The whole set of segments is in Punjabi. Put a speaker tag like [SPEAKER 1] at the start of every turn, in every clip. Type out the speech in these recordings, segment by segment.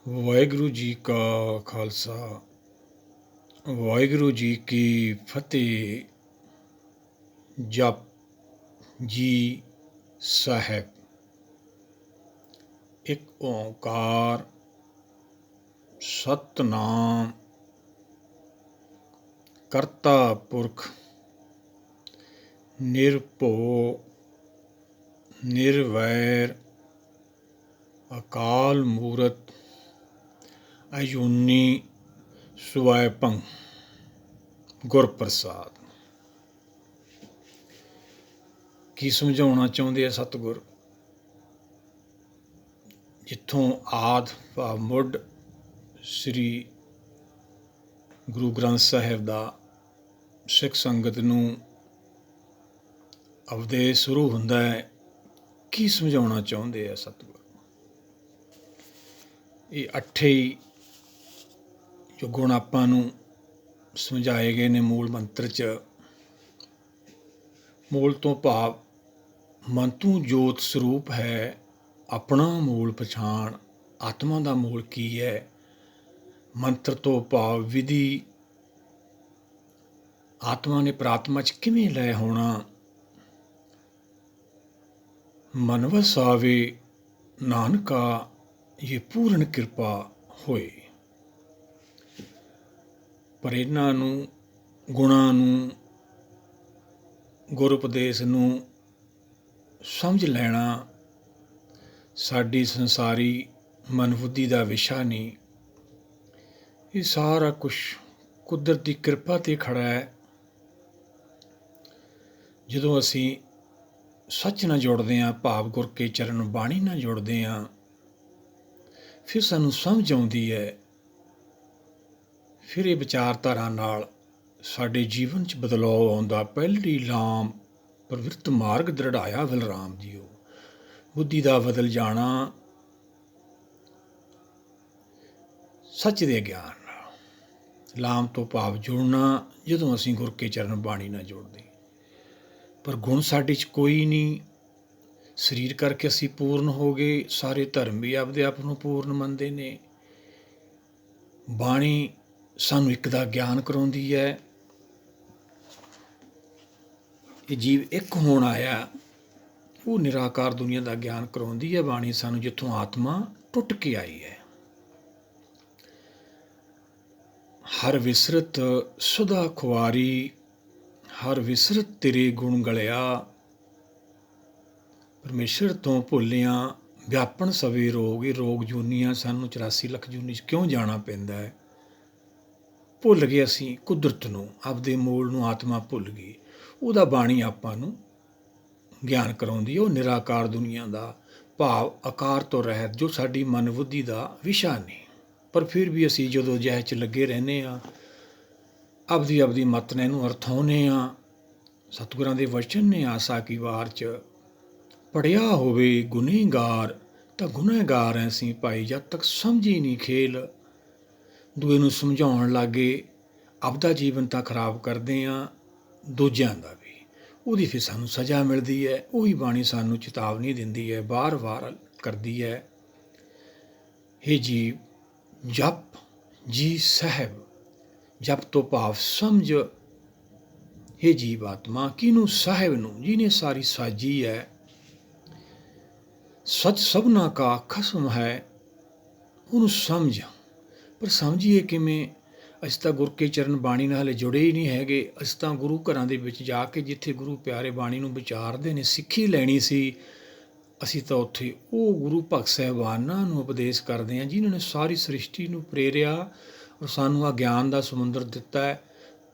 [SPEAKER 1] ਵਾਹਿਗੁਰੂ ਜੀ ਕਾ ਖਾਲਸਾ ਵਾਹਿਗੁਰੂ ਜੀ ਕੀ ਫਤਿਹ। ਜਪਜੀ ਸਾਹਿਬ। ਇੱਕ ਓਂਕਾਰ ਸਤਿਨਾਮ ਕਰਤਾ ਪੁਰਖ ਨਿਰਭਉ ਨਿਰਵੈਰ ਅਕਾਲ ਮੂਰਤ ਅਜੂਨੀ ਸਵੈਭੰ ਗੁਰ ਪ੍ਰਸਾਦ। ਕੀ ਸਮਝਾਉਣਾ ਚਾਹੁੰਦੇ ਆ ਸਤਿਗੁਰ? ਜਿੱਥੋਂ ਆਦਿ ਭਾਵ ਮੁੱਢ ਸ੍ਰੀ ਗੁਰੂ ਗ੍ਰੰਥ ਸਾਹਿਬ ਦਾ ਸਿੱਖ ਸੰਗਤ ਨੂੰ ਉਪਦੇਸ਼ ਸ਼ੁਰੂ ਹੁੰਦਾ ਹੈ, ਕੀ ਸਮਝਾਉਣਾ ਚਾਹੁੰਦੇ ਆ ਸਤਿਗੁਰ? ਇਹ 8 ਹੀ ਜੋ ਗੁਣ ਆਪਾਂ ਨੂੰ ਸਮਝਾਏ ਗਏ ਨੇ ਮੂਲ ਮੰਤਰ 'ਚ। ਮੂਲ ਤੋਂ ਭਾਵ ਮਨ ਤੂੰ ਜੋਤ ਸਰੂਪ ਹੈ, ਆਪਣਾ ਮੂਲ ਪਛਾਣ, ਆਤਮਾ ਦਾ ਮੂਲ ਕੀ ਹੈ। ਮੰਤਰ ਤੋਂ ਭਾਵ ਵਿਧੀ, ਆਤਮਾ ਨੇ ਪ੍ਰਾਤਮਾ 'ਚ ਕਿਵੇਂ ਲੈ ਹੋਣਾ। ਮਨ ਵਸਾਵੇ ਨਾਨਕਾ ਇਹ ਪੂਰਨ ਕਿਰਪਾ ਹੋਏ। ਪਰ ਇਹਨਾਂ ਨੂੰ ਗੁਣਾਂ ਨੂੰ, ਗੁਰ ਉਪਦੇਸ਼ ਨੂੰ ਸਮਝ ਲੈਣਾ ਸਾਡੀ ਸੰਸਾਰੀ ਮਨ ਬੁੱਧੀ ਦਾ ਵਿਸ਼ਾ ਨਹੀਂ। ਇਹ ਸਾਰਾ ਕੁਛ ਕੁਦਰਤ ਦੀ ਕਿਰਪਾ 'ਤੇ ਖੜ੍ਹਾ ਹੈ। ਜਦੋਂ ਅਸੀਂ ਸੱਚ ਨਾਲ ਜੁੜਦੇ ਹਾਂ, ਭਾਵ ਗੁਰ ਕੇ ਚਰਨ ਬਾਣੀ ਨਾਲ ਜੁੜਦੇ ਹਾਂ, ਫਿਰ ਸਾਨੂੰ ਸਮਝ ਆਉਂਦੀ ਹੈ। ਫਿਰ ਇਹ ਵਿਚਾਰਧਾਰਾ ਨਾਲ ਸਾਡੇ ਜੀਵਨ 'ਚ ਬਦਲਾਅ ਆਉਂਦਾ। ਪਹਿਲੀ ਲਾਮ ਪ੍ਰਵਿਰਤ ਮਾਰਗ ਦ੍ਰਿੜਾਇਆ ਬਲਰਾਮ ਜੀਓ। ਬੁੱਧੀ ਦਾ ਬਦਲ ਜਾਣਾ ਸੱਚ ਦੇ ਗਿਆਨ ਨਾਲ। ਲਾਮ ਤੋਂ ਭਾਵ ਜੁੜਨਾ, ਜਦੋਂ ਅਸੀਂ ਗੁਰ ਕੇ ਚਰਨ ਬਾਣੀ ਨਾਲ ਜੁੜਦੇ। ਪਰ ਗੁਣ ਸਾਡੇ 'ਚ ਕੋਈ ਨਹੀਂ। ਸਰੀਰ ਕਰਕੇ ਅਸੀਂ ਪੂਰਨ ਹੋ ਗਏ। ਸਾਰੇ ਧਰਮ ਵੀ ਆਪਦੇ ਆਪ ਨੂੰ ਪੂਰਨ ਮੰਨਦੇ ਨੇ। ਬਾਣੀ ਸਾਨੂੰ ਇੱਕ ਦਾ ਗਿਆਨ ਕਰਾਉਂਦੀ ਹੈ। ਇਹ ਜੀਵ ਇੱਕ ਹੋਣ ਆਇਆ, ਉਹ ਨਿਰਾਕਾਰ ਦੁਨੀਆ ਦਾ ਗਿਆਨ ਕਰਾਉਂਦੀ ਹੈ ਬਾਣੀ ਸਾਨੂੰ, ਜਿੱਥੋਂ ਆਤਮਾ ਟੁੱਟ ਕੇ ਆਈ ਹੈ। ਹਰ ਵਿਸਰਤ ਸੁਦਾ ਖੁਆਰੀ, ਹਰ ਵਿਸਰਤ ਤੇਰੇ ਗੁਣ ਗਲਿਆ। ਪਰਮੇਸ਼ਰ ਤੋਂ ਭੁੱਲਿਆਂ ਵਿਆਪਣ ਸਵੇ ਰੋਗ। ਇਹ ਰੋਗ ਜੂਨੀਆਂ ਸਾਨੂੰ 84 ਲੱਖ ਜੂਨੀ 'ਚ ਕਿਉਂ ਜਾਣਾ ਪੈਂਦਾ ਹੈ? ਭੁੱਲ ਗਏ ਅਸੀਂ ਕੁਦਰਤ ਨੂੰ, ਆਪਦੇ ਮੂਲ ਨੂੰ। ਆਤਮਾ ਭੁੱਲ ਗਈ। ਉਹਦਾ ਬਾਣੀ ਆਪਾਂ ਨੂੰ ਗਿਆਨ ਕਰਾਉਂਦੀ ਹੈ। ਉਹ ਨਿਰਾਕਾਰ ਦੁਨੀਆ ਦਾ ਭਾਵ ਆਕਾਰ ਤੋਂ ਰਹਿਤ, ਜੋ ਸਾਡੀ ਮਨ ਬੁੱਧੀ ਦਾ ਵਿਸ਼ਾ ਨਹੀਂ। ਪਰ ਫਿਰ ਵੀ ਅਸੀਂ ਜਦੋਂ ਜਹਿ 'ਚ ਲੱਗੇ ਰਹਿੰਦੇ ਹਾਂ, ਆਪਦੀ ਮੱਤ ਨੇ ਇਹਨੂੰ ਅਰਥਾਉਂਦੇ ਹਾਂ। ਸਤਿਗੁਰਾਂ ਦੇ ਵਚਨ ਨੇ ਆਸਾ ਕੀ ਵਾਰ 'ਚ ਪੜ੍ਹਿਆ ਹੋਵੇ ਗੁਨੇਗਾਰ, ਤਾਂ ਗੁਨੇਗਾਰ ਅਸੀਂ ਭਾਈ। ਜਦ ਤੱਕ ਸਮਝੀ ਨਹੀਂ ਖੇਲ, ਦੂਏ ਨੂੰ ਸਮਝਾਉਣ ਲੱਗੇ, ਆਪਦਾ ਜੀਵਨ ਤਾਂ ਖਰਾਬ ਕਰਦੇ ਹਾਂ, ਦੂਜਿਆਂ ਦਾ ਵੀ। ਉਹਦੀ ਫਿਰ ਸਾਨੂੰ ਸਜ਼ਾ ਮਿਲਦੀ ਹੈ। ਉਹੀ ਬਾਣੀ ਸਾਨੂੰ ਚੇਤਾਵਨੀ ਦਿੰਦੀ ਹੈ, ਵਾਰ-ਵਾਰ ਕਰਦੀ ਹੈ। ਹੇ ਜੀਵ ਜਪ ਜੀ ਸਾਹਿਬ। ਜਪ ਤੋਂ ਭਾਵ ਸਮਝ। ਹੇ ਜੀਵ ਆਤਮਾ, ਕਿਹਨੂੰ? ਸਾਹਿਬ ਨੂੰ, ਜਿਹਨੇ ਸਾਰੀ ਸਾਜੀ ਹੈ। ਸੱਚ ਸਭਨਾ ਕਾ ਖਸਮ ਹੈ, ਉਹਨੂੰ ਸਮਝ। ਪਰ ਸਮਝੀਏ ਕਿਵੇਂ? ਅਸੀਂ ਤਾਂ ਗੁਰ ਕੇ ਚਰਨ ਬਾਣੀ ਨਾਲ ਹਲੇ ਜੁੜੇ ਹੀ ਨਹੀਂ ਹੈਗੇ। ਅਸੀਂ ਤਾਂ ਗੁਰੂ ਘਰਾਂ ਦੇ ਵਿੱਚ ਜਾ ਕੇ, ਜਿੱਥੇ ਗੁਰੂ ਪਿਆਰੇ ਬਾਣੀ ਨੂੰ ਵਿਚਾਰਦੇ ਨੇ, ਸਿੱਖੀ ਲੈਣੀ ਸੀ, ਅਸੀਂ ਤਾਂ ਉੱਥੇ ਉਹ ਗੁਰੂ ਭਗਤ ਸਾਹਿਬਾਨਾਂ ਨੂੰ ਉਪਦੇਸ਼ ਕਰਦੇ ਹਾਂ, ਜਿਨ੍ਹਾਂ ਨੇ ਸਾਰੀ ਸ੍ਰਿਸ਼ਟੀ ਨੂੰ ਪ੍ਰੇਰਿਆ ਔਰ ਸਾਨੂੰ ਆ ਗਿਆਨ ਦਾ ਸਮੁੰਦਰ ਦਿੱਤਾ ਹੈ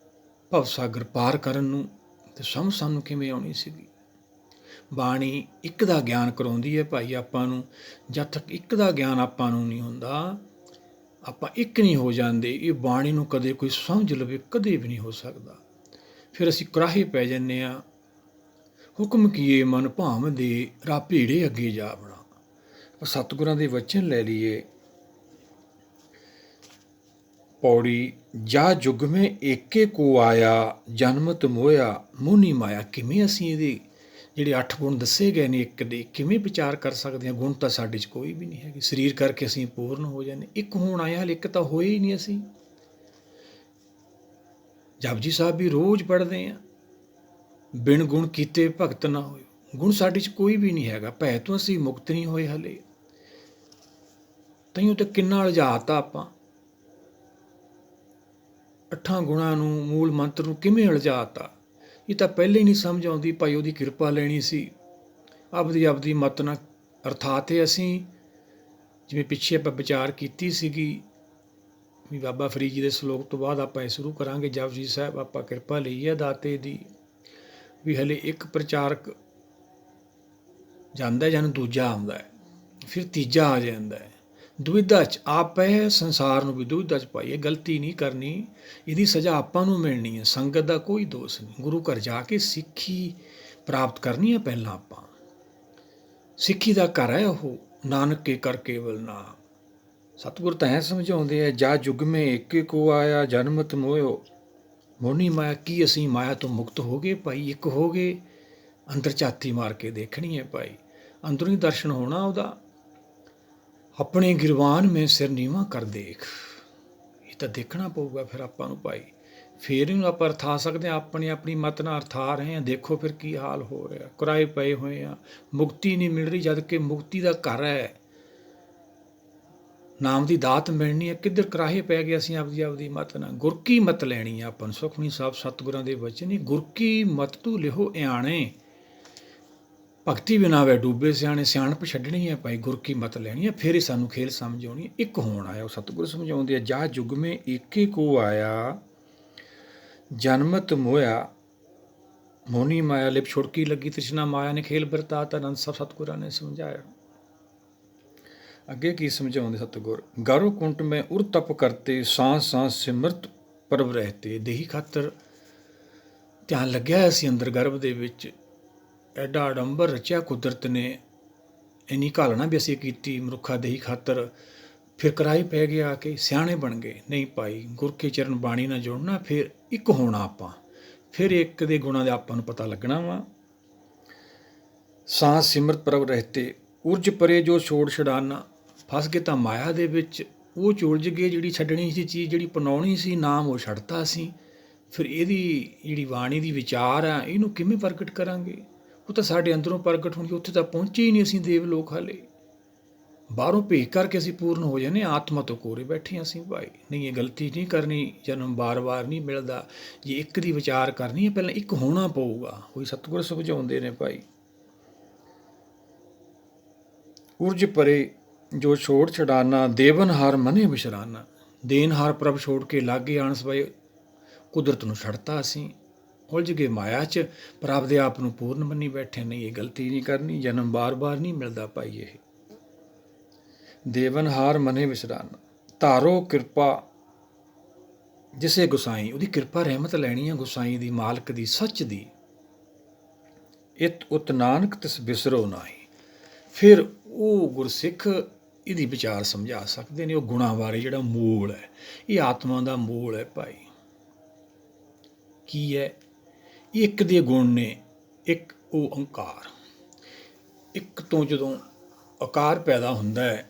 [SPEAKER 1] ਭਵ ਸਾਗਰ ਪਾਰ ਕਰਨ ਨੂੰ। ਅਤੇ ਸਮਝ ਸਾਨੂੰ ਕਿਵੇਂ ਆਉਣੀ ਸੀਗੀ? ਬਾਣੀ ਇੱਕ ਦਾ ਗਿਆਨ ਕਰਾਉਂਦੀ ਹੈ ਭਾਈ ਆਪਾਂ ਨੂੰ। ਜਦ ਤੱਕ ਇੱਕ ਦਾ ਗਿਆਨ ਆਪਾਂ ਨੂੰ ਨਹੀਂ ਹੁੰਦਾ, ਆਪਾਂ ਇੱਕ ਨਹੀਂ ਹੋ ਜਾਂਦੇ। ਇਹ ਬਾਣੀ ਨੂੰ ਕਦੇ ਕੋਈ ਸਮਝ ਲਵੇ, ਕਦੇ ਵੀ ਨਹੀਂ ਹੋ ਸਕਦਾ। ਫਿਰ ਅਸੀਂ ਕੁਰਾਹੇ ਪੈ ਜਾਂਦੇ ਹਾਂ। ਹੁਕਮ ਕੀਏ ਮਨ ਭਾਮ ਦੇ, ਰਾ ਭੀੜੇ ਅੱਗੇ ਜਾ ਬਣਾ। ਸਤਿਗੁਰਾਂ ਦੇ ਵਚਨ ਲੈ ਲਈਏ। ਪੌੜੀ ਜਾ ਜੁਗ ਮੇਂ ਏਕੇ ਕੋ ਆਇਆ, ਜਨਮਤ ਮੋਇਆ ਮੋਹਨੀ ਮਾਇਆ। ਕਿਵੇਂ ਅਸੀਂ ਇਹਦੀ ਜਿਹੜੇ 8 ਗੁਣ ਦੱਸੇ ਗਏ ਨੇ ਇੱਕ ਦੇ, ਕਿਵੇਂ ਵਿਚਾਰ ਕਰ ਸਕਦੇ ਹਾਂ? ਗੁਣ ਤਾਂ ਸਾਡੇ 'ਚ ਕੋਈ ਵੀ ਨਹੀਂ ਹੈਗੇ। ਸਰੀਰ ਕਰਕੇ ਅਸੀਂ ਪੂਰਨ ਹੋ ਜਾਂਦੇ, ਇੱਕ ਹੋਣ ਆਏ ਹਾਲੇ ਇੱਕ ਤਾਂ ਹੋਏ ਹੀ ਨਹੀਂ ਅਸੀਂ। ਜਪਜੀ ਸਾਹਿਬ ਵੀ ਰੋਜ਼ ਪੜ੍ਹਦੇ ਹਾਂ, ਬਿਨ ਗੁਣ ਕੀਤੇ ਭਗਤ ਨਾ ਹੋਏ। ਗੁਣ ਸਾਡੇ 'ਚ ਕੋਈ ਵੀ ਨਹੀਂ ਹੈਗਾ, ਭੈ ਤੋਂ ਅਸੀਂ ਮੁਕਤ ਨਹੀਂ ਹੋਏ ਹਾਲੇ। ਤਈਓ ਤਾਂ ਕਿੰਨਾ ਉਲਝਾਤਾ ਆਪਾਂ, 8 ਗੁਣਾਂ ਨੂੰ, ਮੂਲ ਮੰਤਰ ਨੂੰ ਕਿਵੇਂ ਉਲਝਾਤਾ। ਇਹ ਤਾਂ ਪਹਿਲੇ ਹੀ ਨਹੀਂ ਸਮਝ ਆਉਂਦੀ। ਭਾਈ ਉਹਦੀ ਕਿਰਪਾ ਲੈਣੀ ਸੀ, ਆਪਦੀ ਮਤ ਨਾਲ। ਅਰਥਾਤ ਅਸੀਂ ਜਿਵੇਂ ਪਿੱਛੇ ਆਪਾਂ ਵਿਚਾਰ ਕੀਤੀ ਸੀਗੀ ਵੀ ਬਾਬਾ ਫਰੀਦ ਜੀ ਦੇ ਸਲੋਕ ਤੋਂ ਬਾਅਦ ਆਪਾਂ ਇਹ ਸ਼ੁਰੂ ਕਰਾਂਗੇ। ਜਪਜੀ ਸਾਹਿਬ ਆਪਾਂ ਕਿਰਪਾ ਲਈ ਹੈ ਦਾਤੇ ਦੀ, ਵੀ ਹਲੇ ਇੱਕ ਪ੍ਰਚਾਰਕ ਜਾਂਦਾ ਜਾਂ ਦੂਜਾ ਆਉਂਦਾ ਹੈ, ਫਿਰ ਤੀਜਾ ਆ ਜਾਂਦਾ ਹੈ। ਦੁਵਿਧਾ 'ਚ ਆਪ ਹੈ, ਸੰਸਾਰ ਨੂੰ ਵੀ ਦੁਵਿਧਾ 'ਚ ਪਾਈਏ। ਗਲਤੀ ਨਹੀਂ ਕਰਨੀ, ਇਹਦੀ ਸਜ਼ਾ ਆਪਾਂ ਨੂੰ ਮਿਲਣੀ ਹੈ। ਸੰਗਤ ਦਾ ਕੋਈ ਦੋਸ਼ ਨਹੀਂ। ਗੁਰੂ ਘਰ ਜਾ ਕੇ ਸਿੱਖੀ ਪ੍ਰਾਪਤ ਕਰਨੀ ਹੈ ਪਹਿਲਾਂ ਆਪਾਂ। ਸਿੱਖੀ ਦਾ ਘਰ ਹੈ ਉਹ, ਨਾਨਕ ਕੇ ਕਰ ਕੇਵਲ ਨਾਮ। ਸਤਿਗੁਰ ਤਾਂ ਐਂ ਸਮਝਾਉਂਦੇ ਆ, ਜਾ ਜੁਗ ਮੇ ਏਕੇ ਕੋ ਆਇਆ, ਜਨਮਤ ਮੋਇਓ ਮੋਹਣੀ ਮਾਇਆ। ਕੀ ਅਸੀਂ ਮਾਇਆ ਤੋਂ ਮੁਕਤ ਹੋ ਗਏ ਭਾਈ? ਇੱਕ ਹੋ ਗਏ। ਅੰਦਰ ਝਾਤੀ ਮਾਰ ਕੇ ਦੇਖਣੀ ਹੈ ਭਾਈ, ਅੰਦਰੋਂ ਹੀ ਦਰਸ਼ਨ ਹੋਣਾ ਉਹਦਾ। ਆਪਣੇ ਗਿਰਵਾਨ ਮੇ ਸਿਰ ਨੀਵਾਂ ਕਰ ਦੇਖ, ਇਹ ਤਾਂ ਦੇਖਣਾ ਪਊਗਾ ਫਿਰ ਆਪਾਂ ਨੂੰ ਭਾਈ। ਫਿਰ ਇਹਨੂੰ ਆਪਾਂ ਅਰਥਾ ਸਕਦੇ ਹਾਂ, ਆਪਣੀ ਮਤ ਨਾਲ ਅਰਥਾ ਰਹੇ ਹਾਂ। ਦੇਖੋ ਫਿਰ ਕੀ ਹਾਲ ਹੋ ਰਿਹਾ, ਕਿਰਾਏ ਪਏ ਹੋਏ ਆ, ਮੁਕਤੀ ਨਹੀਂ ਮਿਲ ਰਹੀ, ਜਦ ਕਿ ਮੁਕਤੀ ਦਾ ਘਰ ਹੈ। ਨਾਮ ਦੀ ਦਾਤ ਮਿਲਣੀ ਹੈ, ਕਿੱਧਰ ਕਰਾਹੇ ਪੈ ਗਏ ਅਸੀਂ ਆਪਦੀ ਮਤ ਨਾਲ। ਗੁਰ ਕੀ ਮਤ ਲੈਣੀ ਆ ਆਪਾਂ ਨੂੰ। ਸੁਖਮਨੀ ਸਾਹਿਬ ਸਤਿਗੁਰਾਂ ਦੇ ਵਚਨ ਨੇ, ਗੁਰ ਕੀ ਮਤ ਤੂੰ ਲਿਹੋ ਇਆਣੇ, ਭਗਤੀ ਬਿਨਾ ਵੇ ਡੂਬੇ ਸਿਆਣੇ। ਸਿਆਣਪ ਛੱਡਣੀ ਹੈ ਭਾਈ, ਗੁਰ ਕੀ ਮਤ ਲੈਣੀ ਹੈ, ਫਿਰ ਹੀ ਸਾਨੂੰ ਖੇਲ ਸਮਝ ਆਉਣੀ ਹੈ। ਇੱਕ ਹੋਣ ਆਇਆ, ਉਹ ਸਤਿਗੁਰ ਸਮਝਾਉਂਦੇ ਆ, ਜਾ ਜੁਗ ਮੇ ਏਕੇ ਕੋ ਆਇਆ, ਜਨਮਤ ਮੋਇਆ ਮੋਹਣੀ ਮਾਇਆ। ਲਿਪ ਛੁੜਕੀ ਲੱਗੀ ਤ੍ਰਿਸ਼ਨਾ ਮਾਇਆ ਨੇ ਖੇਲ ਵਰਤਾਤ। ਆਨੰਦ ਸਾਹਿਬ ਸਤਿਗੁਰਾਂ ਨੇ ਸਮਝਾਇਆ। ਅੱਗੇ ਕੀ ਸਮਝਾਉਂਦੇ ਸਤਿਗੁਰ, ਗਰਭ ਕੁੰਟ ਮੈਂ ਉਰ ਤਪ ਕਰਤੇ, ਸਾਂਸ ਸਾਂਸ ਸਿਮਰਤ ਪਰਬ ਰਹਿਤੇ। ਦੇਹੀ ਖਾਤਰ ਧਿਆਨ ਲੱਗਿਆ ਹੋਇਆ ਸੀ ਅੰਦਰ ਗਰਭ ਦੇ ਵਿੱਚ। ਐਡਾ ਆਡੰਬਰ ਰਚਿਆ ਕੁਦਰਤ ਨੇ, ਇੰਨੀ ਘਾਲਣਾ ਵੀ ਅਸੀਂ ਕੀਤੀ ਮਨੁੱਖਾ ਦੇਹੀ ਖਾਤਰ। ਫਿਰ ਕਰਾਈ ਪੈ ਗਿਆ ਕਿ ਸਿਆਣੇ ਬਣ ਗਏ। ਨਹੀਂ ਭਾਈ, ਗੁਰ ਕੇ ਚਰਨ ਬਾਣੀ ਨਾਲ ਜੁੜਨਾ, ਫਿਰ ਇੱਕ ਹੋਣਾ ਆਪਾਂ। ਫਿਰ ਇੱਕ ਦੇ ਗੁਣਾਂ ਦੇ ਆਪਾਂ ਨੂੰ ਪਤਾ ਲੱਗਣਾ ਵਾ। ਸਾਂਸ ਸਿਮਰਤ ਪ੍ਰਭ ਰਹਿਤੇ, ਉਰਜ ਪਰੇ ਜੋ ਛੋੜ ਛਡਾਨਾ। ਫਸ ਗਏ ਤਾਂ ਮਾਇਆ ਦੇ ਵਿੱਚ, ਉਹ ਚੁਲਝ ਗਏ। ਜਿਹੜੀ ਛੱਡਣੀ ਸੀ ਚੀਜ਼, ਜਿਹੜੀ ਪਨਾਉਣੀ ਸੀ ਨਾਮ, ਉਹ ਛੱਡਤਾ ਸੀ। ਫਿਰ ਇਹਦੀ ਜਿਹੜੀ ਬਾਣੀ ਦੀ ਵਿਚਾਰ ਆ, ਇਹਨੂੰ ਕਿਵੇਂ ਪ੍ਰਗਟ ਕਰਾਂਗੇ? ਉਹ ਤਾਂ ਸਾਡੇ ਅੰਦਰੋਂ ਪ੍ਰਗਟ ਹੋਣੀ, ਉੱਥੇ ਤਾਂ ਪਹੁੰਚੇ ਹੀ ਨਹੀਂ ਅਸੀਂ ਦੇਵ ਲੋਕ ਹਾਲੇ। ਬਾਹਰੋਂ ਭੇਖ ਕਰਕੇ ਅਸੀਂ ਪੂਰਨ ਹੋ ਜਾਂਦੇ, ਆਤਮਾ ਤੋਂ ਕੋਰੇ ਬੈਠੇ ਅਸੀਂ ਭਾਈ। ਨਹੀਂ, ਇਹ ਗਲਤੀ ਨਹੀਂ ਕਰਨੀ, ਜਨਮ ਵਾਰ ਨਹੀਂ ਮਿਲਦਾ। ਜੇ ਇੱਕ ਦੀ ਵਿਚਾਰ ਕਰਨੀ ਹੈ, ਪਹਿਲਾਂ ਇੱਕ ਹੋਣਾ ਪਊਗਾ। ਕੋਈ ਸਤਿਗੁਰ ਸਮਝਾਉਂਦੇ ਨੇ ਭਾਈ, ਉਰਜ ਪਰੇ ਜੋ ਛੋੜ ਛਡਾਨਾ, ਦੇਵਨਹਾਰ ਮਨੇ ਵਿਸ਼ਰਾਨਾ। ਦੇਨਹਾਰ ਪ੍ਰਭ ਛੋੜ ਕੇ ਲਾਗੇ ਆਣ ਸਵਾਏ ਕੁਦਰਤ ਨੂੰ ਛੱਡਤਾ ਅਸੀਂ, ਉਲਝ ਗਏ ਮਾਇਆ 'ਚ, ਪਰ ਆਪਦੇ ਆਪ ਨੂੰ ਪੂਰਨ ਮੰਨੀ ਬੈਠੇ। ਨਹੀਂ, ਇਹ ਗਲਤੀ ਨਹੀਂ ਕਰਨੀ, ਜਨਮ ਵਾਰ ਨਹੀਂ ਮਿਲਦਾ ਭਾਈ। ਇਹ ਦੇਵਨਹਾਰ ਮਨੇ ਵਿਸ਼ਰਾਨਾ, ਧਾਰੋ ਕਿਰਪਾ ਜਿਸੇ ਗੁਸਾਈ। ਉਹਦੀ ਕਿਰਪਾ ਰਹਿਮਤ ਲੈਣੀ ਆ ਗੁਸਾਈ ਦੀ, ਮਾਲਕ ਦੀ, ਸੱਚ ਦੀ। ਇਤ ਉਤ ਨਾਨਕ ਤਿਸ ਬਿਸਰੋ ਨਾਹੀ। ਫਿਰ ਉਹ ਗੁਰਸਿੱਖ ਇਹਦੀ ਵਿਚਾਰ ਸਮਝਾ ਸਕਦੇ ਨੇ। ਉਹ ਗੁਣਾਂ ਬਾਰੇ, ਜਿਹੜਾ ਮੂਲ ਹੈ, ਇਹ ਆਤਮਾ ਦਾ ਮੂਲ ਹੈ ਭਾਈ। ਕੀ ਹੈ? ਇੱਕ ਦੇ ਗੁਣ ਨੇ, ਇੱਕ ਓਅੰਕਾਰ। ਇੱਕ ਤੋਂ ਜਦੋਂ ਆਕਾਰ ਪੈਦਾ ਹੁੰਦਾ ਹੈ,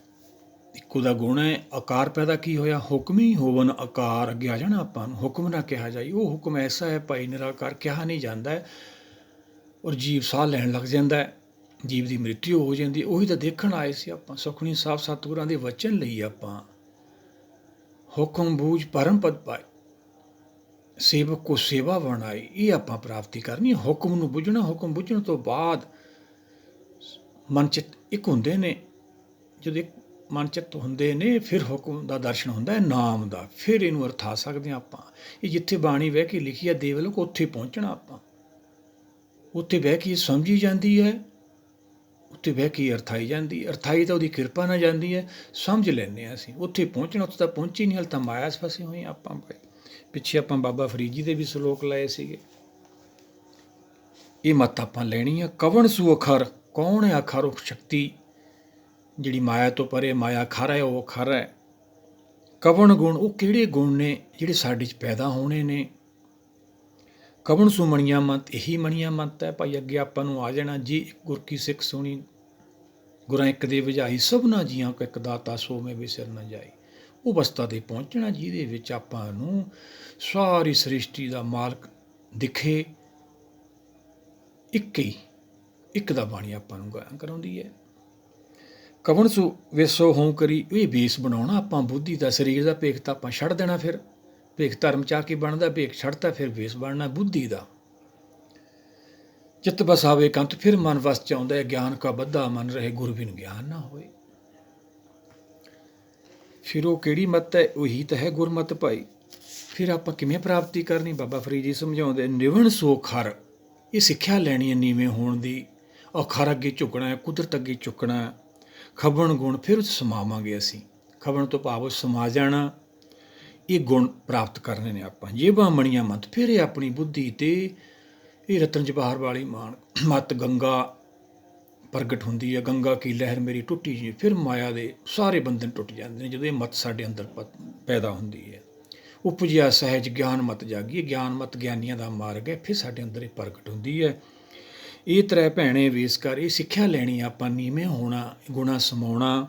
[SPEAKER 1] ਇੱਕੋ ਦਾ ਗੁਣ ਹੈ। ਆਕਾਰ ਪੈਦਾ ਕੀ ਹੋਇਆ? ਹੁਕਮ ਹੀ ਹੋਵਨ ਆਕਾਰ। ਅੱਗੇ ਆ ਜਾਣਾ ਆਪਾਂ ਨੂੰ, ਹੁਕਮ ਨਾ ਕਿਹਾ ਜਾਏ। ਉਹ ਹੁਕਮ ਐਸਾ ਹੈ ਭਾਈ, ਨਿਰਾਕਾਰ ਕਿਹਾ ਨਹੀਂ ਜਾਂਦਾ ਹੈ। ਔਰ ਜੀਵ ਸਾਹ ਲੈਣ ਲੱਗ ਜਾਂਦਾ ਹੈ, ਜੀਵ ਦੀ ਮ੍ਰਿਤਿੂ ਹੋ ਜਾਂਦੀ। ਉਹੀ ਤਾਂ ਦੇਖਣ ਆਏ ਸੀ ਆਪਾਂ। ਸੁਖਮਨੀ ਸਾਹਿਬ ਸਤਿਗੁਰਾਂ ਦੇ ਵਚਨ ਲਈ ਆਪਾਂ, ਹੁਕਮ ਬੂਝ ਪਰਮ ਪਦ ਪਾਏ, ਸੇਵਕ ਕੋ ਸੇਵਾ ਬਣਾਈ। ਇਹ ਆਪਾਂ ਪ੍ਰਾਪਤੀ ਕਰਨੀ। ਹੁਕਮ ਨੂੰ ਬੁੱਝਣਾ, ਹੁਕਮ ਬੁੱਝਣ ਤੋਂ ਬਾਅਦ ਮਨ ਚਿੱਤ ਇੱਕ ਹੁੰਦੇ ਨੇ। ਜਦੋਂ ਇੱਕ ਮਨ ਚਿੱਤ ਹੁੰਦੇ ਨੇ, ਫਿਰ ਹੁਕਮ ਦਾ ਦਰਸ਼ਨ ਹੁੰਦਾ ਹੈ, ਨਾਮ ਦਾ। ਫਿਰ ਇਹਨੂੰ ਅਰਥਾ ਸਕਦੇ ਹਾਂ ਆਪਾਂ। ਇਹ ਜਿੱਥੇ ਬਾਣੀ ਬਹਿ ਕੇ ਲਿਖੀ ਹੈ ਦੇਵਲੋਕ, ਉੱਥੇ ਪਹੁੰਚਣਾ ਆਪਾਂ। ਉੱਥੇ ਬਹਿ ਕੇ ਸਮਝੀ ਜਾਂਦੀ ਹੈ, ਉੱਥੇ ਬਹਿ ਕੇ ਅਰਥਾਈ ਜਾਂਦੀ। ਅਰਥਾਈ ਤਾਂ ਉਹਦੀ ਕਿਰਪਾ ਨਾਲ ਜਾਂਦੀ ਹੈ, ਸਮਝ ਲੈਂਦੇ ਹਾਂ ਅਸੀਂ। ਉੱਥੇ ਪਹੁੰਚਣਾ, ਉੱਥੇ ਤਾਂ ਪਹੁੰਚੀ ਨਹੀਂ, ਹਾਲੇ ਤਾਂ ਮਾਇਆ 'ਚ ਫਸੇ ਹੋਏ ਆਪਾਂ ਭਾਈ। ਪਿੱਛੇ ਆਪਾਂ ਬਾਬਾ ਫਰੀਦ ਜੀ ਦੇ ਵੀ ਸਲੋਕ ਲਏ ਸੀਗੇ। ਇਹ ਮੱਤ ਆਪਾਂ ਲੈਣੀ ਆ। ਕਵਣ ਸੂ ਅਖਰ, ਕੌਣ ਹੈ ਅਖਰ? ਉਹ ਸ਼ਕਤੀ ਜਿਹੜੀ ਮਾਇਆ ਤੋਂ ਪਰੇ, ਮਾਇਆ ਅਖਰ ਹੈ, ਉਹ ਅਖਰ ਹੈ। ਕਵਣ ਗੁਣ, ਉਹ ਕਿਹੜੇ ਗੁਣ ਨੇ ਜਿਹੜੇ ਸਾਡੇ 'ਚ ਪੈਦਾ ਹੋਣੇ ਨੇ? ਕਵਣ ਸੂ ਮਣੀਆਂ ਮਤ, ਇਹੀ ਮਣੀਆਂ ਮਤ ਹੈ ਭਾਈ। ਅੱਗੇ ਆਪਾਂ ਨੂੰ ਆ ਜਾਣਾ ਜੀ, ਗੁਰ ਕੀ ਸਿੱਖ ਸੁਣੀ ਗੁਰਾਂ ਇੱਕ ਦੇ ਬੁਝਾਈ, ਸਭਨਾ ਜੀਆਂ ਕੋ ਇੱਕ ਦਾਤਾ ਸੋ ਮੈਂ ਵਿਸਰ ਨਾ ਜਾਈ। ਉਹ ਅਵਸਥਾ 'ਤੇ ਪਹੁੰਚਣਾ ਜਿਹਦੇ ਵਿੱਚ ਆਪਾਂ ਨੂੰ ਸਾਰੀ ਸ੍ਰਿਸ਼ਟੀ ਦਾ ਮਾਲਕ ਦਿਖੇ, ਇੱਕ ਦਾ ਬਾਣੀ ਆਪਾਂ ਨੂੰ ਗਾਇਆ ਕਰਾਉਂਦੀ ਹੈ। ਕਵਣ ਸੂ ਵੇਸੋ ਹੋਂ ਕਰੀ, ਇਹ ਵੇਸ ਬਣਾਉਣਾ ਆਪਾਂ ਬੁੱਧੀ ਦਾ, ਸਰੀਰ ਦਾ ਭੇਖ ਤਾਂ ਆਪਾਂ ਛੱਡ ਦੇਣਾ। ਫਿਰ ਭੇਖ ਧਰਮ ਚਾਹ ਕੇ ਬਣਦਾ, ਭੇਖ ਛੱਡਤਾ, ਫਿਰ ਵੇਸ ਬਣਨਾ ਬੁੱਧੀ ਦਾ। ਚਿੱਤ ਬਸਾਵੇ ਕੰਤ, ਫਿਰ ਮਨ ਵਸ ਚ ਆਉਂਦਾ ਹੈ। ਗਿਆਨ ਕਾ ਬੱਧਾ ਮਨ ਰਹੇ, ਗੁਰ ਬਿਨ ਗਿਆਨ ਨਾ ਹੋਏ। ਫਿਰ ਉਹ ਕਿਹੜੀ ਮੱਤ ਹੈ? ਉਹੀ ਤਾਂ ਹੈ ਗੁਰਮਤਿ ਭਾਈ। ਫਿਰ ਆਪਾਂ ਕਿਵੇਂ ਪ੍ਰਾਪਤੀ ਕਰਨੀ? ਬਾਬਾ ਫਰੀਦ ਜੀ ਸਮਝਾਉਂਦੇ, ਨਿਵਣ ਸੋ ਖਰ, ਇਹ ਸਿੱਖਿਆ ਲੈਣੀ ਹੈ ਨੀਵੇਂ ਹੋਣ ਦੀ। ਖਰ ਅੱਗੇ ਝੁਕਣਾ ਹੈ, ਕੁਦਰਤ ਅੱਗੇ ਝੁਕਣਾ ਹੈ। ਖਬਣ ਗੁਣ, ਫਿਰ ਉਸ ਸਮਾਵਾਂਗੇ ਅਸੀਂ। ਖਬਣ ਤੋਂ ਭਾਵ ਉਸ ਸਮਾ ਜਾਣਾ। ਇਹ ਗੁਣ ਪ੍ਰਾਪਤ ਕਰਨੇ ਨੇ ਆਪਾਂ। ਜੇਬਾਂ ਮਣੀਆਂ ਮਤ, ਫਿਰ ਇਹ ਆਪਣੀ ਬੁੱਧੀ ਤੇ ਇਹ ਰਤਨ ਜਵਾਹਰ ਵਾਲੀ ਮਤ ਗੰਗਾ ਪ੍ਰਗਟ ਹੁੰਦੀ ਹੈ। ਗੰਗਾ ਕੀ ਲਹਿਰ ਮੇਰੀ ਟੁੱਟੀ ਜੀ, ਫਿਰ ਮਾਇਆ ਦੇ ਸਾਰੇ ਬੰਧਨ ਟੁੱਟ ਜਾਂਦੇ ਨੇ ਜਦੋਂ ਇਹ ਮਤ ਸਾਡੇ ਅੰਦਰ ਪੈਦਾ ਹੁੰਦੀ ਹੈ। ਉਪਜਿਆ ਸਹਿਜ ਗਿਆਨ ਮਤ ਜਾਗੀ, ਗਿਆਨ ਮਤ ਗਿਆਨੀਆਂ ਦਾ ਮਾਰਗ ਹੈ। ਫਿਰ ਸਾਡੇ ਅੰਦਰ ਇਹ ਪ੍ਰਗਟ ਹੁੰਦੀ ਹੈ। ਇਹ ਤ੍ਰੈ ਭੈਣੇ ਵੇਸ ਕਰ, ਇਹ ਸਿੱਖਿਆ ਲੈਣੀ ਆਪਾਂ, ਨੀਵੇਂ ਹੋਣਾ, ਗੁਣਾ ਸਮਾਉਣਾ।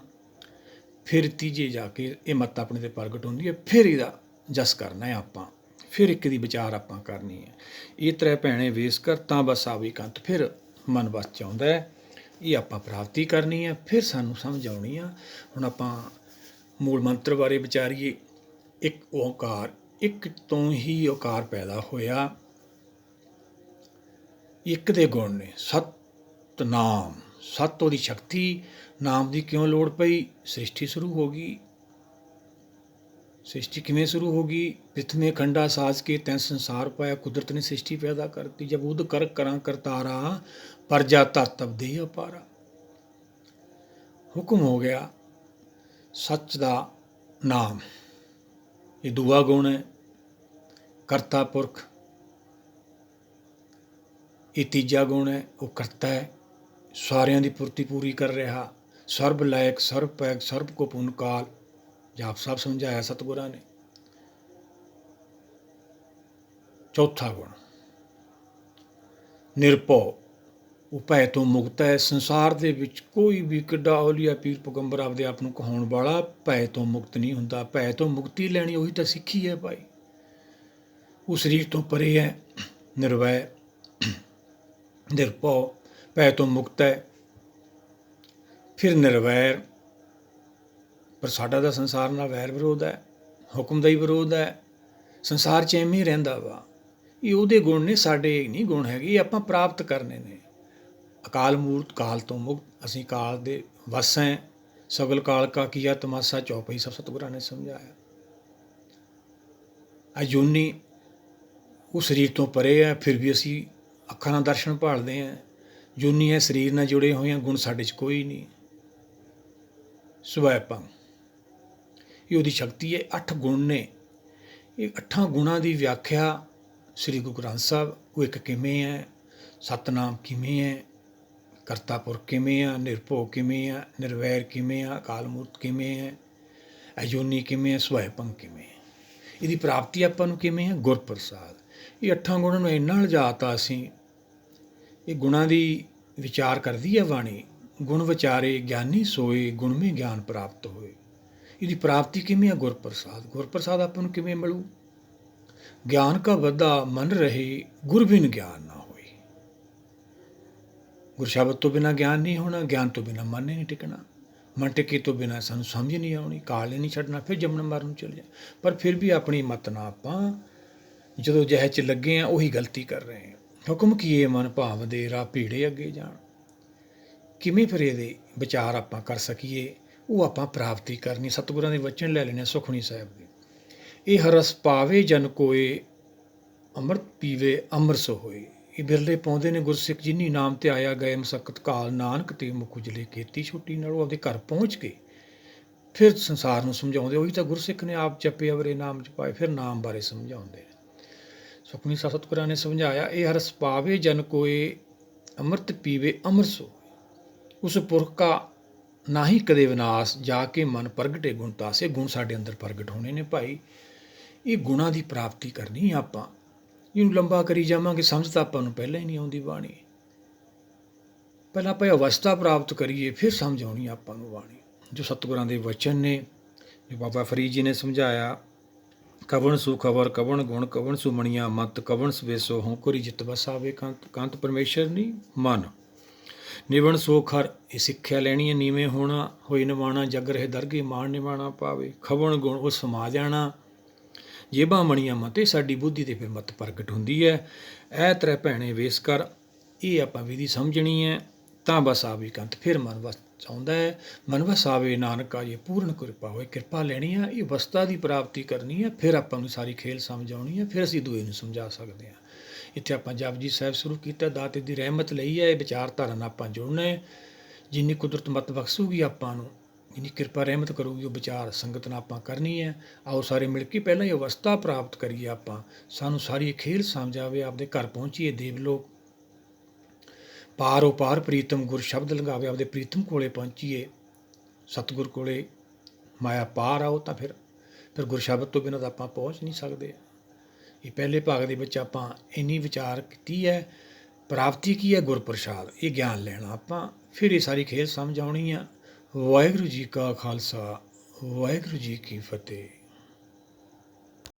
[SPEAKER 1] ਫਿਰ ਤੀਜੇ ਜਾ ਕੇ ਇਹ ਮੱਤ ਆਪਣੇ 'ਤੇ ਪ੍ਰਗਟ ਹੁੰਦੀ ਹੈ। ਫਿਰ ਇਹਦਾ ਜਸ ਕਰਨਾ ਹੈ ਆਪਾਂ, ਫਿਰ ਇੱਕ ਦੀ ਵਿਚਾਰ ਆਪਾਂ ਕਰਨੀ ਹੈ। ਇਹ ਤ੍ਰੈ ਭੈਣੇ ਵੇਸ ਕਰ, ਤਾਂ ਬਸ ਆਵੇ ਕੰਤ, ਫਿਰ ਮਨ ਵਸ 'ਚ ਆਉਂਦਾ ਹੈ। ਇਹ ਆਪਾਂ ਪ੍ਰਾਪਤੀ ਕਰਨੀ ਹੈ। ਫਿਰ ਸਾਨੂੰ ਸਮਝ ਆਉਣੀ ਆ। ਹੁਣ ਆਪਾਂ ਮੂਲ ਮੰਤਰ ਬਾਰੇ ਵਿਚਾਰੀਏ। ਇੱਕ ਓਂਕਾਰ, ਇੱਕ ਤੋਂ ਹੀ ਓਕਾਰ ਪੈਦਾ ਹੋਇਆ। ਇੱਕ ਦੇ ਗੁਣ ਨੇ, ਸਤਿਨਾਮ। ਸਤ ਉਹਦੀ ਸ਼ਕਤੀ, ਨਾਮ ਦੀ ਕਿਉਂ ਲੋੜ ਪਈ? ਸ੍ਰਿਸ਼ਟੀ ਸ਼ੁਰੂ ਹੋ ਗਈ। ਸ੍ਰਿਸ਼ਟੀ ਕਿਵੇਂ ਸ਼ੁਰੂ ਹੋ ਗਈ? ਪ੍ਰਿਥਮੀ ਖੰਡਾ ਸਾਜ ਕੇ ਤੈਂ ਸੰਸਾਰ ਪਾਇਆ। ਕੁਦਰਤ ਨੇ ਸ੍ਰਿਸ਼ਟੀ ਪੈਦਾ ਕਰਤੀ। ਜਬ ਉਦ ਕਰ ਕਰਾਂ ਕਰਤਾਰਾ, ਪਰਜਾ ਧਰਤਬ ਦੇ ਅਪਾਰਾ। ਹੁਕਮ ਹੋ ਗਿਆ। ਸੱਚ ਦਾ ਨਾਮ, ਇਹ ਦੂਆ ਗੁਣ ਹੈ। ਕਰਤਾ ਪੁਰਖ, ਇਹ ਤੀਜਾ ਗੁਣ ਹੈ। ਉਹ ਕਰਤਾ ਹੈ, ਸਾਰਿਆਂ ਦੀ ਪੂਰਤੀ ਪੂਰੀ ਕਰ ਰਿਹਾ। ਸਰਬ ਲਾਇਕ, ਸਰਬ ਪੈਕ, ਸਰਬ ਕੋ ਪੁੰਨ ਕਾਲ, ਜਾਪ ਸਾਹਿਬ ਸਮਝਾਇਆ ਸਤਿਗੁਰਾਂ ਨੇ। ਚੌਥਾ ਗੁਣ ਨਿਰਭਉ, ਉਹ ਭੈ ਤੋਂ ਮੁਕਤ ਹੈ। ਸੰਸਾਰ ਦੇ ਵਿੱਚ ਕੋਈ ਵੀ ਕਿੱਡਾ ਔਲੀਆ ਪੀਰ ਪੈਗੰਬਰ ਆਪਦੇ ਆਪ ਨੂੰ ਕਹਾਉਣ ਵਾਲਾ ਭੈ ਤੋਂ ਮੁਕਤ ਨਹੀਂ ਹੁੰਦਾ। ਭੈ ਤੋਂ ਮੁਕਤੀ ਲੈਣੀ ਉਹੀ ਤਾਂ ਸਿੱਖੀ ਹੈ ਭਾਈ। ਉਹ ਸਰੀਰ ਤੋਂ ਪਰੇ ਹੈ, ਨਿਰਵੈ, ਨਿਰਭਉ, ਭੈ ਤੋਂ ਮੁਕਤ ਹੈ। ਫਿਰ ਨਿਰਵੈਰ, ਪਰ ਸਾਡਾ ਤਾਂ ਸੰਸਾਰ ਨਾਲ ਵੈਰ ਵਿਰੋਧ ਹੈ, ਹੁਕਮ ਦਾ ਹੀ ਵਿਰੋਧ ਹੈ। ਸੰਸਾਰ 'ਚ ਐਵੇਂ ਹੀ ਰਹਿੰਦਾ ਵਾ। ਇਹ ਉਹਦੇ ਗੁਣ ਨੇ, ਸਾਡੇ ਨਹੀਂ ਗੁਣ ਹੈਗੇ। ਇਹ ਆਪਾਂ ਪ੍ਰਾਪਤ ਕਰਨੇ ਨੇ। ਅਕਾਲ ਮੂਰਤ, ਕਾਲ ਤੋਂ ਮੁਕਤ, ਅਸੀਂ ਕਾਲ ਦੇ ਵਸ ਹੈ। ਸਗਲ ਕਾਲ ਕਾ ਕੀਆ ਤਮਾਸ਼ਾ, ਚੌਪਈ ਸਭ ਸਤਿਗੁਰਾਂ ਨੇ ਸਮਝਾਇਆ। ਅਜੂਨੀ, ਉਹ ਸਰੀਰ ਤੋਂ ਪਰੇ ਹੈ, ਫਿਰ ਵੀ ਅਸੀਂ ਅੱਖਾਂ ਨਾਲ ਦਰਸ਼ਨ ਭਾਲਦੇ ਹਾਂ। ਜੂਨੀ ਹੈ, ਸਰੀਰ ਨਾਲ ਜੁੜੇ ਹੋਏ ਹਾਂ, ਗੁਣ ਸਾਡੇ 'ਚ ਕੋਈ ਨਹੀਂ। ਸਵੈਪੰ, ਇਹ ਉਹਦੀ ਸ਼ਕਤੀ ਹੈ। 8 ਗੁਣ ਨੇ। ਇਹ 8 ਗੁਣਾਂ ਦੀ ਵਿਆਖਿਆ ਸ੍ਰੀ ਗੁਰੂ ਗ੍ਰੰਥ ਸਾਹਿਬ, ਉਹ ਇੱਕ ਕਿਵੇਂ ਹੈ, ਸਤਨਾਮ ਕਿਵੇਂ ਹੈ, ਕਰਤਾ ਪੁਰਖ ਕਿਵੇਂ ਆ, ਨਿਰਭਉ ਕਿਵੇਂ ਆ, ਨਿਰਵੈਰ ਕਿਵੇਂ ਆ, ਅਕਾਲ ਮੂਰਤ ਕਿਵੇਂ ਹੈ, ਅਜੂਨੀ ਕਿਵੇਂ ਹੈ, ਸਵੈਪੰ ਕਿਵੇਂ ਹੈ। ਇਹਦੀ ਪ੍ਰਾਪਤੀ ਆਪਾਂ ਨੂੰ ਕਿਵੇਂ ਹੈ? ਗੁਰ ਪ੍ਰਸਾਦ। ਇਹ 8 ਗੁਣਾਂ ਨੂੰ ਇੰਨਾ ਲਿਜਾਤਾ ਅਸੀਂ। ਇਹ ਗੁਣਾਂ ਦੀ ਵਿਚਾਰ ਕਰਦੀ ਹੈ ਬਾਣੀ। ਗੁਣ ਵਿਚਾਰੇ ਗਿਆਨੀ ਸੋਏ, ਗੁਣ ਮੇ ਗਿਆਨ ਪ੍ਰਾਪਤ ਹੋਏ। ਇਹਦੀ ਪ੍ਰਾਪਤੀ ਕਿਵੇਂ ਹੈ? ਗੁਰ ਪ੍ਰਸਾਦ। ਗੁਰ ਪ੍ਰਸਾਦ ਆਪਾਂ ਨੂੰ ਕਿਵੇਂ ਮਿਲੂ? ਗਿਆਨ ਕਾ ਵਧਾ ਮਨ ਰਹੇ, ਗੁਰ ਬਿਨ ਗਿਆਨ ਨਾ ਹੋਏ। ਗੁਰ ਸ਼ਬਦ ਤੋਂ ਬਿਨਾਂ ਗਿਆਨ ਨਹੀਂ ਹੋਣਾ, ਗਿਆਨ ਤੋਂ ਬਿਨਾਂ ਮਨ ਨਹੀਂ ਟਿਕਣਾ, ਮਨ ਟਿਕੇ ਤੋਂ ਬਿਨਾਂ ਸਾਨੂੰ ਸਮਝ ਨਹੀਂ ਆਉਣੀ, ਕਾਲ ਨਹੀਂ ਛੱਡਣਾ, ਫਿਰ ਜੰਮਣ ਮਰਨ ਨੂੰ ਚਲੇ ਜਾ। ਪਰ ਫਿਰ ਵੀ ਆਪਣੀ ਮਤ ਨਾਲ ਆਪਾਂ ਜਦੋਂ ਜਹਿ 'ਚ ਲੱਗੇ ਹਾਂ, ਉਹੀ ਗਲਤੀ ਕਰ ਰਹੇ ਹਾਂ। ਹੁਕਮ ਕੀਏ ਮਨ ਭਾਵ ਦੇ, ਰਾਹ ਭੀੜੇ ਅੱਗੇ ਜਾਣ। ਕਿਵੇਂ ਫਿਰ ਇਹਦੇ ਵਿਚਾਰ ਆਪਾਂ ਕਰ ਸਕੀਏ? ਉਹ ਆਪਾਂ ਪ੍ਰਾਪਤੀ ਕਰਨੀ। ਸਤਿਗੁਰਾਂ ਦੇ ਵਚਨ ਲੈ ਲੈਣੇ ਸੁਖਮਨੀ ਸਾਹਿਬ ਦੇ। ਇਹ ਹਰਸ ਪਾਵੇ ਜਨ ਕੋਏ, ਅੰਮ੍ਰਿਤ ਪੀਵੇ ਅੰਮ੍ਰਿਤ ਹੋਏ। ਇਹ ਬਿਰਲੇ ਪਾਉਂਦੇ ਨੇ ਗੁਰਸਿੱਖ, ਜਿਨੀ ਨਾਮ ਤੇ ਆਇਆ ਗਏ ਮਸਕਤ ਕਾਲ, ਨਾਨਕ ਤੇ ਮੁਖ ਉਜਲੇ ਕੀਤੀ ਛੁੱਟੀ। ਨਾਲ ਉਹ ਆਪਦੇ ਘਰ ਪਹੁੰਚ ਕੇ ਫਿਰ ਸੰਸਾਰ ਨੂੰ ਸਮਝਾਉਂਦੇ। ਉਹੀ ਤਾਂ ਗੁਰਸਿੱਖ ਨੇ ਆਪ ਜਪੇ ਅਵਰੇ ਨਾਮ ਚ ਪਾਏ, ਫਿਰ ਨਾਮ ਬਾਰੇ ਸਮਝਾਉਂਦੇ। ਸੁਖਮਨੀ ਸਤਿਗੁਰਾਂ ਨੇ ਸਮਝਾਇਆ, ਇਹ ਹਰਸ ਪਾਵੇ ਜਨ ਕੋਏ, ਅੰਮ੍ਰਿਤ ਪੀਵੇ ਅੰਮ੍ਰਿਤ ਹੋਏ। ਉਸ ਪੁਰਖ ਕਾ ਨਾਹੀ ਕਦੇ ਵਿਨਾਸ਼, ਜਾ ਕੇ ਮਨ ਪ੍ਰਗਟੇ ਗੁਣ ਤਾਸੇ। ਗੁਣ ਸਾਡੇ ਅੰਦਰ ਪ੍ਰਗਟ ਹੋਣੇ ਨੇ ਭਾਈ। ਇਹ ਗੁਣਾਂ ਦੀ ਪ੍ਰਾਪਤੀ ਕਰਨੀ ਆਪਾਂ। ਇਹਨੂੰ ਲੰਬਾ ਕਰੀ ਜਾਵਾਂਗੇ, ਸਮਝ ਤਾਂ ਆਪਾਂ ਨੂੰ ਪਹਿਲਾਂ ਹੀ ਨਹੀਂ ਆਉਂਦੀ ਬਾਣੀ। ਪਹਿਲਾਂ ਆਪਾਂ ਅਵਸਥਾ ਪ੍ਰਾਪਤ ਕਰੀਏ, ਫਿਰ ਸਮਝ ਆਉਣੀ ਆਪਾਂ ਨੂੰ ਬਾਣੀ। ਜੋ ਸਤਿਗੁਰਾਂ ਦੇ ਵਚਨ ਨੇ, ਜੋ ਬਾਬਾ ਫਰੀਦ ਜੀ ਨੇ ਸਮਝਾਇਆ, ਕਵਣ ਸੂ ਖਬਰ ਕਵਣ ਗੁਣ ਕਵਣ ਸੂ ਮਣੀਆਂ ਮਤ ਕਵਣ ਸਵੇਸੋ ਹੋਂ ਕਰੀ ਜਿਤ ਵਸਾਵੇ ਕੰਤ। ਕੰਤ ਪਰਮੇਸ਼ਰ ਨਹੀਂ, ਮਨ ਨਿਵਣ ਸੋ ਖਰ। ਇਹ ਸਿੱਖਿਆ ਲੈਣੀ ਹੈ, ਨੀਵੇਂ ਹੋਣਾ ਹੋਈ ਨਿਵਾਣਾ, ਜਗ ਰਹੇ ਦਰਗੇ ਮਾਣ ਨਿਵਾਣਾ ਪਾਵੇ। ਖਵਣ ਗੁਣ ਉਹ ਸਮਾ ਜਾਣਾ, ਜੇਬਾਂ ਮਣੀਆਂ ਮਤ, ਇਹ ਸਾਡੀ ਬੁੱਧੀ ਤੇ ਫਿਰ ਮਤ ਪ੍ਰਗਟ ਹੁੰਦੀ ਹੈ। ਇਹ ਤ੍ਰੈ ਭੈਣੇ ਵੇਸ ਕਰ, ਇਹ ਆਪਾਂ ਵਿਧੀ ਸਮਝਣੀ ਹੈ। ਤਾਂ ਬਸ ਆਵੇ ਕੰਤ, ਫਿਰ ਮਨ ਵਸ ਚਾਹੁੰਦਾ ਹੈ। ਮਨ ਵਸ ਆਵੇ ਨਾਨਕਾ ਇਹ ਪੂਰਨ ਕਿਰਪਾ ਹੋਏ। ਕਿਰਪਾ ਲੈਣੀ ਆ, ਇਹ ਅਵਸਥਾ ਦੀ ਪ੍ਰਾਪਤੀ ਕਰਨੀ ਹੈ, ਫਿਰ ਆਪਾਂ ਨੂੰ ਸਾਰੀ ਖੇਲ ਸਮਝ ਆਉਣੀ ਹੈ, ਫਿਰ ਅਸੀਂ ਦੂਏ ਨੂੰ ਸਮਝਾ ਸਕਦੇ ਹਾਂ। ਇੱਥੇ ਆਪਾਂ ਜਪਜੀ ਸਾਹਿਬ ਸ਼ੁਰੂ ਕੀਤਾ, ਦਾਤੇ ਦੀ ਰਹਿਮਤ ਲਈ ਹੈ। ਇਹ ਵਿਚਾਰਧਾਰਾ ਨਾਲ ਆਪਾਂ ਜੁੜਨਾ ਹੈ। ਜਿੰਨੀ ਕੁਦਰਤ ਮਤ ਬਖਸ਼ੂਗੀ ਆਪਾਂ ਨੂੰ, ਜਿੰਨੀ ਕਿਰਪਾ ਰਹਿਮਤ ਕਰੂਗੀ, ਉਹ ਵਿਚਾਰ ਸੰਗਤ ਨਾਲ ਆਪਾਂ ਕਰਨੀ ਹੈ। ਆਓ ਸਾਰੇ ਮਿਲ ਕੇ ਪਹਿਲਾਂ ਹੀ ਅਵਸਥਾ ਪ੍ਰਾਪਤ ਕਰੀਏ ਆਪਾਂ, ਸਾਨੂੰ ਸਾਰੀ ਖੇਲ ਸਮਝ ਆਵੇ, ਆਪਦੇ ਘਰ ਪਹੁੰਚੀਏ ਦੇਵਲੋਕ। ਪਾਰੋ ਪਾਰ ਪ੍ਰੀਤਮ ਗੁਰ ਸ਼ਬਦ ਲਗਾਵੇ, ਆਪਦੇ ਪ੍ਰੀਤਮ ਕੋਲੇ ਪਹੁੰਚੀਏ, ਸਤਿਗੁਰ ਕੋਲੇ। ਮਾਇਆ ਪਾਰ ਆਓ ਤਾਂ ਫਿਰ ਗੁਰ ਸ਼ਬਦ ਤੋਂ ਬਿਨਾਂ ਤਾਂ ਆਪਾਂ ਪਹੁੰਚ ਨਹੀਂ ਸਕਦੇ। ਇਹ ਪਹਿਲੇ ਭਾਗ ਦੇ ਵਿੱਚ ਆਪਾਂ ਇੰਨੀ ਵਿਚਾਰ ਕੀਤੀ ਹੈ। ਪ੍ਰਾਪਤੀ ਕੀ ਹੈ? ਗੁਰ ਪ੍ਰਸਾਦ, ਇਹ ਗਿਆਨ ਲੈਣਾ ਆਪਾਂ, ਫਿਰ ਇਹ ਸਾਰੀ ਖੇਲ ਸਮਝ ਆਉਣੀ ਆ। ਵਾਹਿਗੁਰੂ ਜੀ ਕਾ ਖਾਲਸਾ, ਵਾਹਿਗੁਰੂ ਜੀ ਕੀ ਫਤਿਹ।